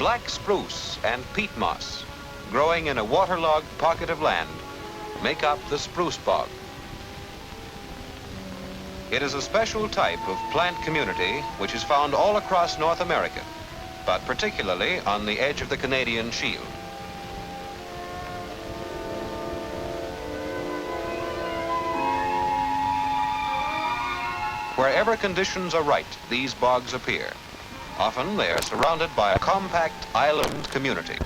Black spruce and peat moss, growing in a waterlogged pocket of land, make up the spruce bog. It is a special type of plant community which is found all across North America, but particularly on the edge of the Canadian Shield. Wherever conditions are right, these bogs appear. Often they are surrounded by a compact island community.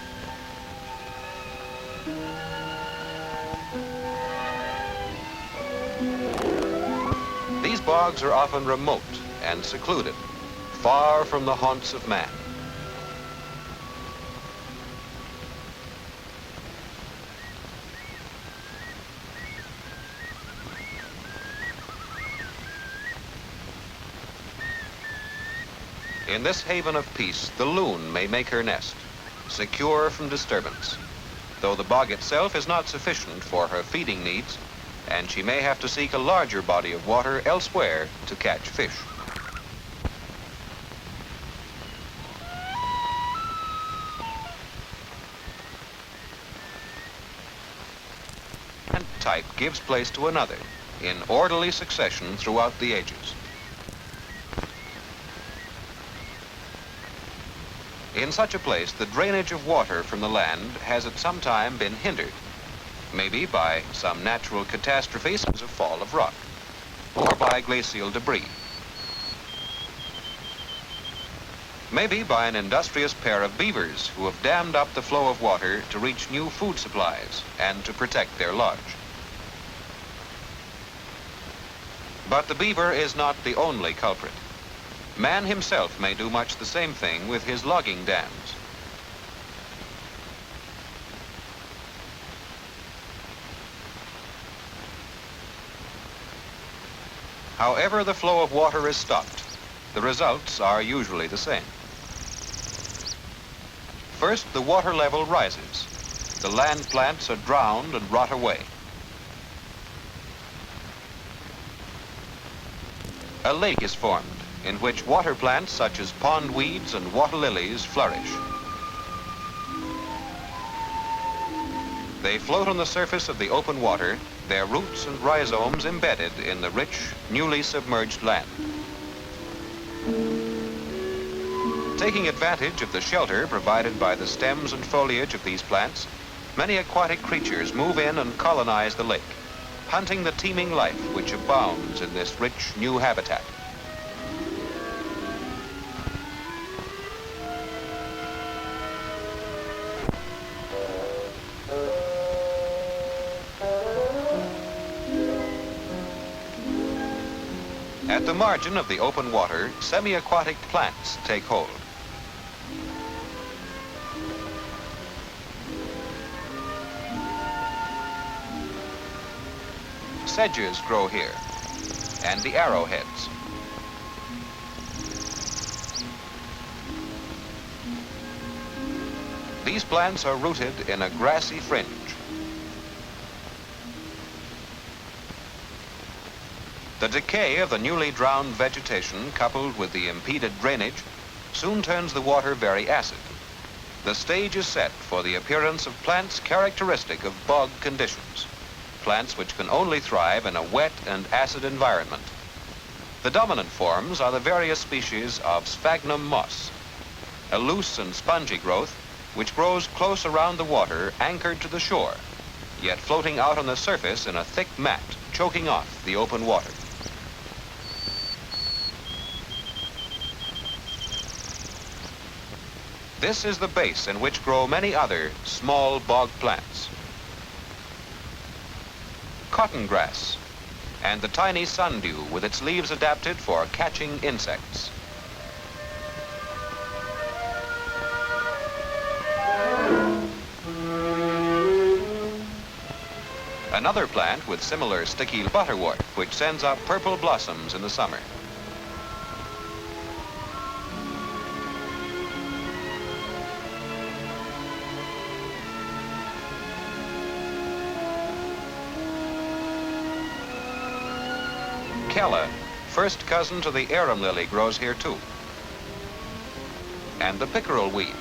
These bogs are often remote and secluded, far from the haunts of man. In this haven of peace, the loon may make her nest, secure from disturbance, though the bog itself is not sufficient for her feeding needs, and she may have to seek a larger body of water elsewhere to catch fish. One type gives place to another in orderly succession throughout the ages. In such a place, the drainage of water from the land has at some time been hindered, maybe by some natural catastrophe such as a fall of rock, or by glacial debris. Maybe by an industrious pair of beavers who have dammed up the flow of water to reach new food supplies and to protect their lodge. But the beaver is not the only culprit. Man himself may do much the same thing with his logging dams. However the flow of water is stopped, the results are usually the same. First, the water level rises. The land plants are drowned and rot away. A lake is formed, in which water plants such as pond weeds and water lilies flourish. They float on the surface of the open water, their roots and rhizomes embedded in the rich, newly submerged land. Taking advantage of the shelter provided by the stems and foliage of these plants, many aquatic creatures move in and colonize the lake, hunting the teeming life which abounds in this rich new habitat. At the margin of the open water, semi-aquatic plants take hold. Sedges grow here, and the arrowheads. These plants are rooted in a grassy fringe. The decay of the newly drowned vegetation, coupled with the impeded drainage, soon turns the water very acid. The stage is set for the appearance of plants characteristic of bog conditions, plants which can only thrive in a wet and acid environment. The dominant forms are the various species of sphagnum moss, a loose and spongy growth which grows close around the water anchored to the shore, yet floating out on the surface in a thick mat, choking off the open water. This is the base in which grow many other small bog plants. Cotton grass and the tiny sundew with its leaves adapted for catching insects. Another plant with similar sticky butterwort which sends up purple blossoms in the summer. Calla, first cousin to the arum lily, grows here too. And the pickerel weed,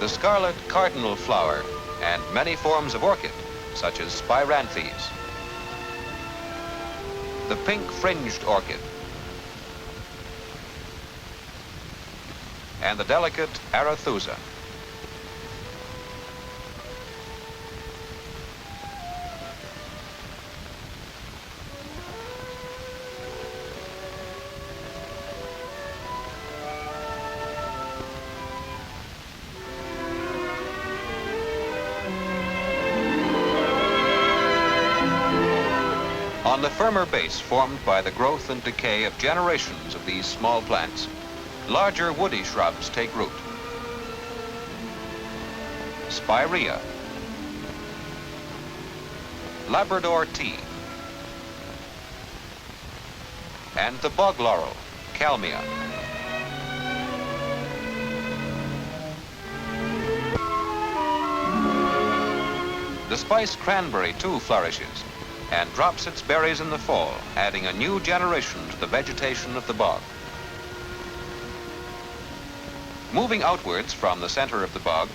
the scarlet cardinal flower, and many forms of orchid, such as spiranthes, the pink fringed orchid, and the delicate arethusa. On the firmer base formed by the growth and decay of generations of these small plants, larger woody shrubs take root. Spirea, Labrador tea, and the bog laurel, Kalmia. The spice cranberry too flourishes and drops its berries in the fall, adding a new generation to the vegetation of the bog. Moving outwards from the center of the bog,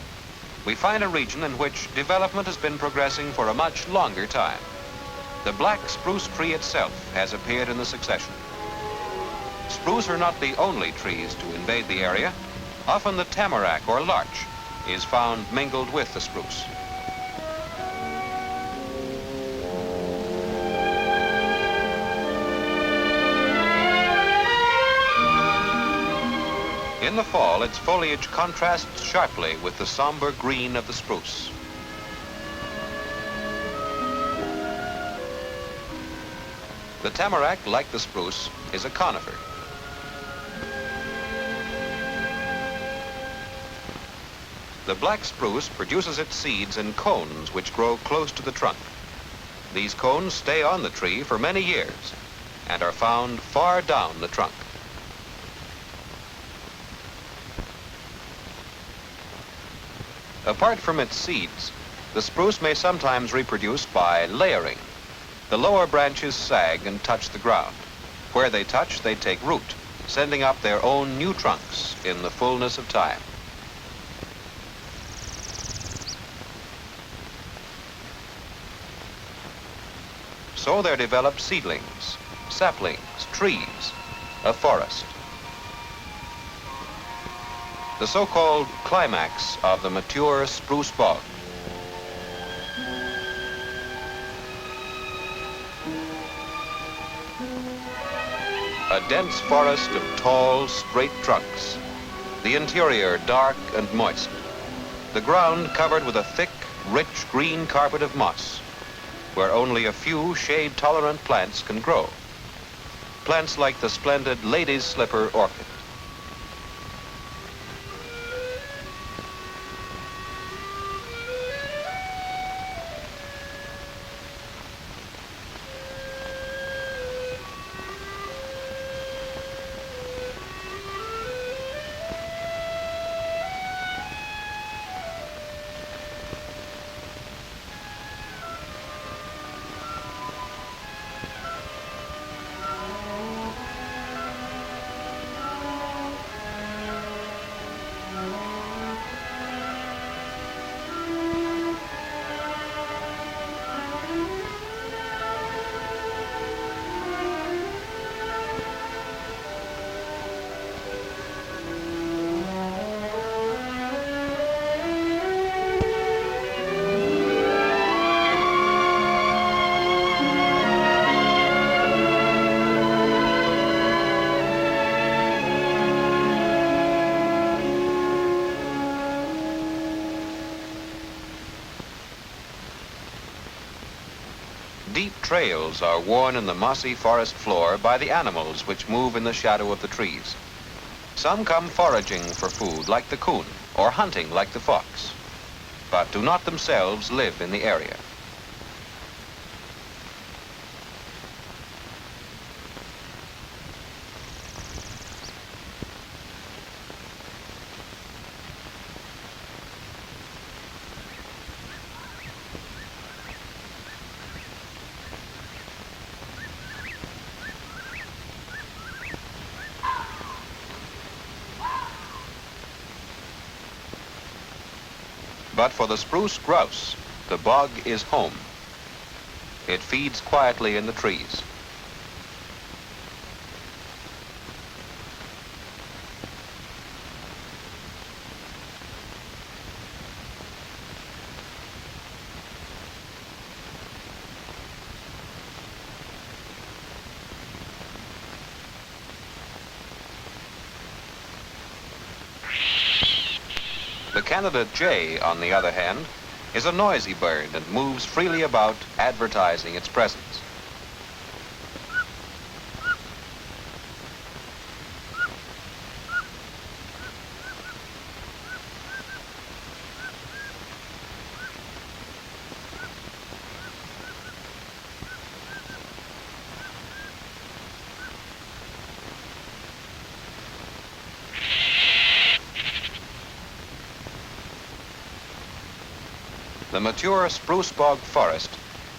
we find a region in which development has been progressing for a much longer time. The black spruce tree itself has appeared in the succession. Spruce are not the only trees to invade the area. Often the tamarack or larch is found mingled with the spruce. In the fall, its foliage contrasts sharply with the somber green of the spruce. The tamarack, like the spruce, is a conifer. The black spruce produces its seeds in cones which grow close to the trunk. These cones stay on the tree for many years and are found far down the trunk. Apart from its seeds, the spruce may sometimes reproduce by layering. The lower branches sag and touch the ground. Where they touch, they take root, sending up their own new trunks in the fullness of time. So there develop seedlings, saplings, trees, a forest. The so-called climax of the mature spruce bog. A dense forest of tall, straight trunks. The interior dark and moist. The ground covered with a thick, rich green carpet of moss, where only a few shade-tolerant plants can grow. Plants like the splendid lady's slipper orchid. Deep trails are worn in the mossy forest floor by the animals which move in the shadow of the trees. Some come foraging for food like the coon or hunting like the fox, but do not themselves live in the area. But for the spruce grouse, the bog is home. It feeds quietly in the trees. The Canada jay, on the other hand, is a noisy bird and moves freely about, advertising its presence. The mature spruce bog forest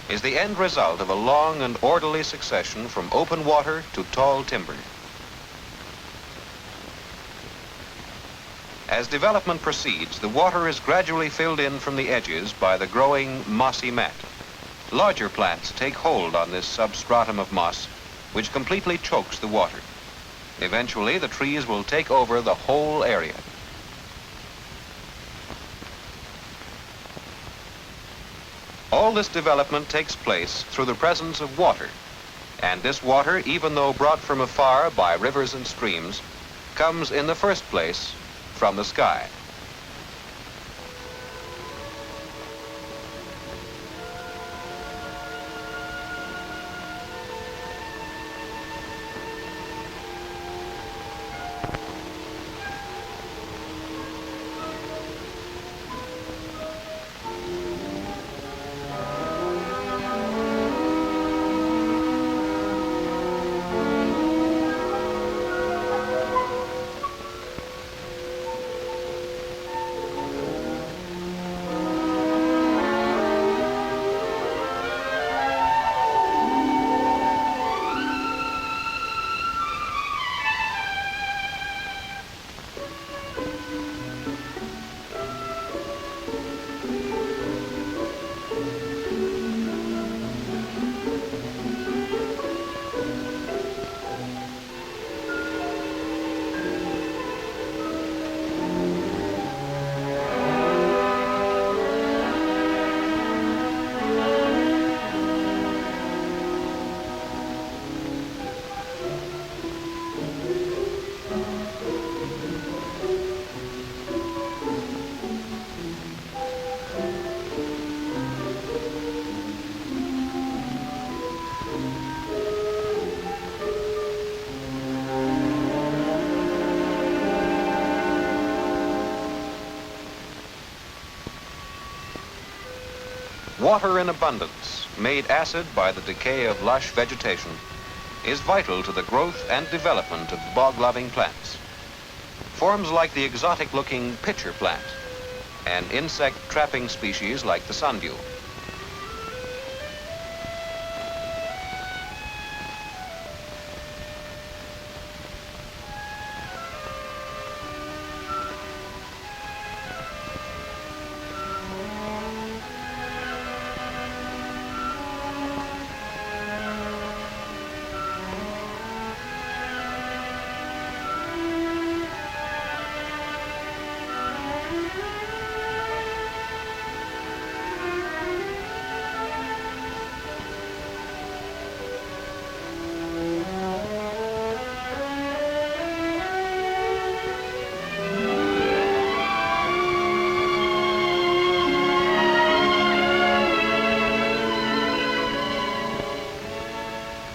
is the end result of a long and orderly succession from open water to tall timber. As development proceeds, the water is gradually filled in from the edges by the growing mossy mat. Larger plants take hold on this substratum of moss, which completely chokes the water. Eventually, the trees will take over the whole area. All this development takes place through the presence of water, and this water, even though brought from afar by rivers and streams, comes in the first place from the sky. Water in abundance, made acid by the decay of lush vegetation, is vital to the growth and development of bog-loving plants. Forms like the exotic-looking pitcher plant and insect-trapping species like the sundew.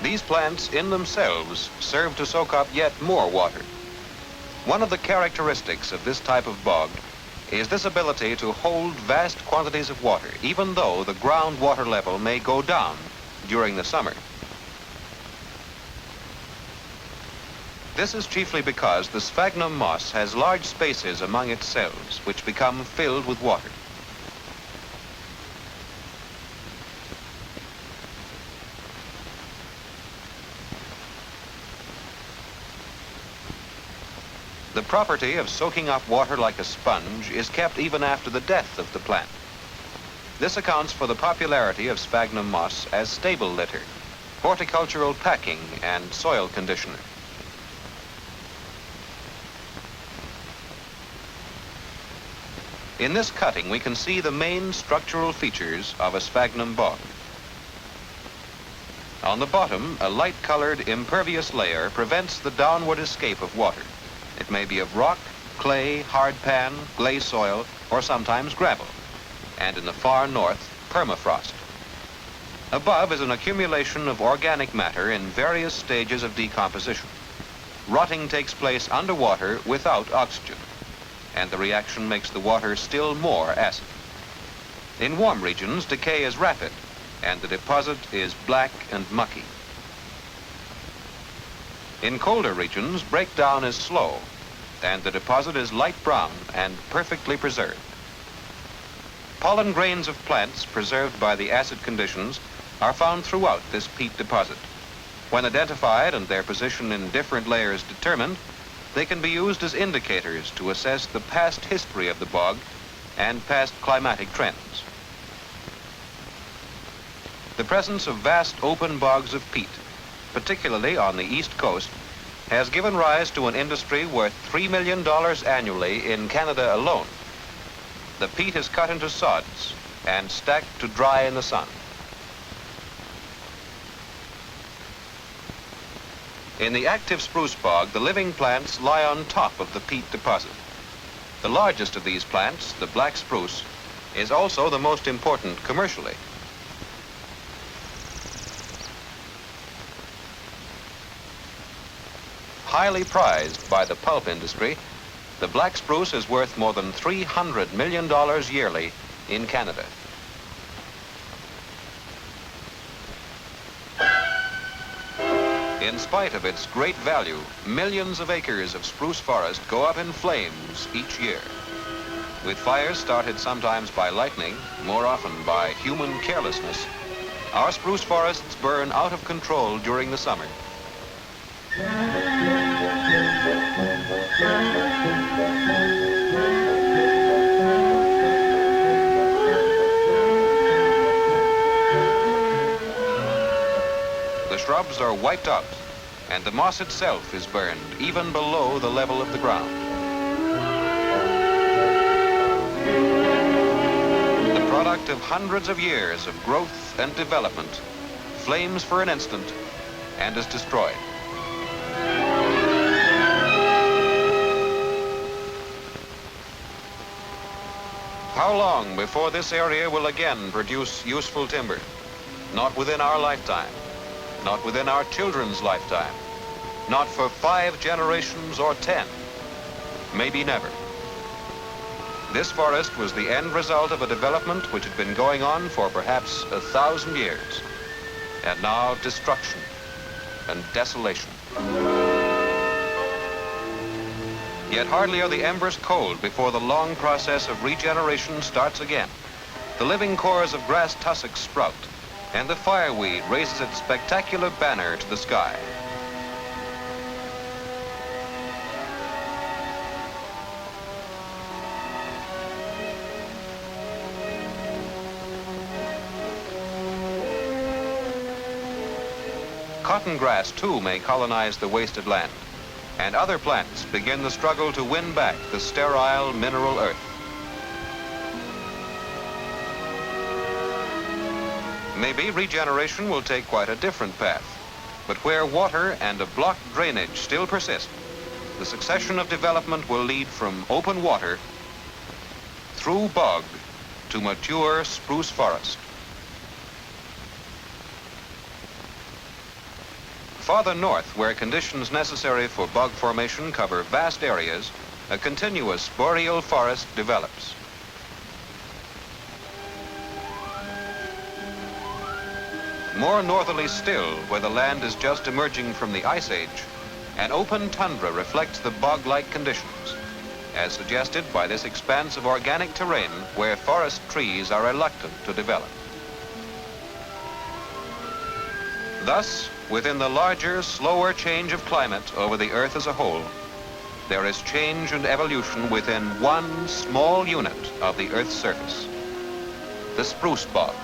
These plants in themselves serve to soak up yet more water. One of the characteristics of this type of bog is this ability to hold vast quantities of water, even though the groundwater level may go down during the summer. This is chiefly because the sphagnum moss has large spaces among its cells, which become filled with water. The property of soaking up water like a sponge is kept even after the death of the plant. This accounts for the popularity of sphagnum moss as stable litter, horticultural packing, and soil conditioner. In this cutting, we can see the main structural features of a sphagnum bog. On the bottom, a light-colored impervious layer prevents the downward escape of water. It may be of rock, clay, hard pan, clay soil, or sometimes gravel, and in the far north, permafrost. Above is an accumulation of organic matter in various stages of decomposition. Rotting takes place underwater without oxygen, and the reaction makes the water still more acid. In warm regions, decay is rapid, and the deposit is black and mucky. In colder regions, breakdown is slow, and the deposit is light brown and perfectly preserved. Pollen grains of plants preserved by the acid conditions are found throughout this peat deposit. When identified and their position in different layers determined, they can be used as indicators to assess the past history of the bog and past climatic trends. The presence of vast open bogs of peat, particularly on the East Coast, has given rise to an industry worth $3 million annually in Canada alone. The peat is cut into sods and stacked to dry in the sun. In the active spruce bog, the living plants lie on top of the peat deposit. The largest of these plants, the black spruce, is also the most important commercially. Highly prized by the pulp industry, the black spruce is worth more than $300 million yearly in Canada. In spite of its great value, millions of acres of spruce forest go up in flames each year. With fires started sometimes by lightning, more often by human carelessness, our spruce forests burn out of control during the summer. The shrubs are wiped out, and the moss itself is burned even below the level of the ground. The product of hundreds of years of growth and development flames for an instant and is destroyed. How long before this area will again produce useful timber? Not within our lifetime. Not within our children's lifetime. Not for 5 generations or 10. Maybe never. This forest was the end result of a development which had been going on for perhaps 1,000 years. And now destruction and desolation. Yet hardly are the embers cold before the long process of regeneration starts again. The living cores of grass tussocks sprout, and the fireweed raises its spectacular banner to the sky. Cotton grass, too, may colonize the wasted land, and other plants begin the struggle to win back the sterile mineral earth. Maybe regeneration will take quite a different path, but where water and a blocked drainage still persist, the succession of development will lead from open water through bog to mature spruce forest. Farther north, where conditions necessary for bog formation cover vast areas, a continuous boreal forest develops. More northerly still, where the land is just emerging from the Ice Age, an open tundra reflects the bog-like conditions, as suggested by this expanse of organic terrain where forest trees are reluctant to develop. Thus, within the larger, slower change of climate over the Earth as a whole, there is change and evolution within one small unit of the Earth's surface, the spruce bog.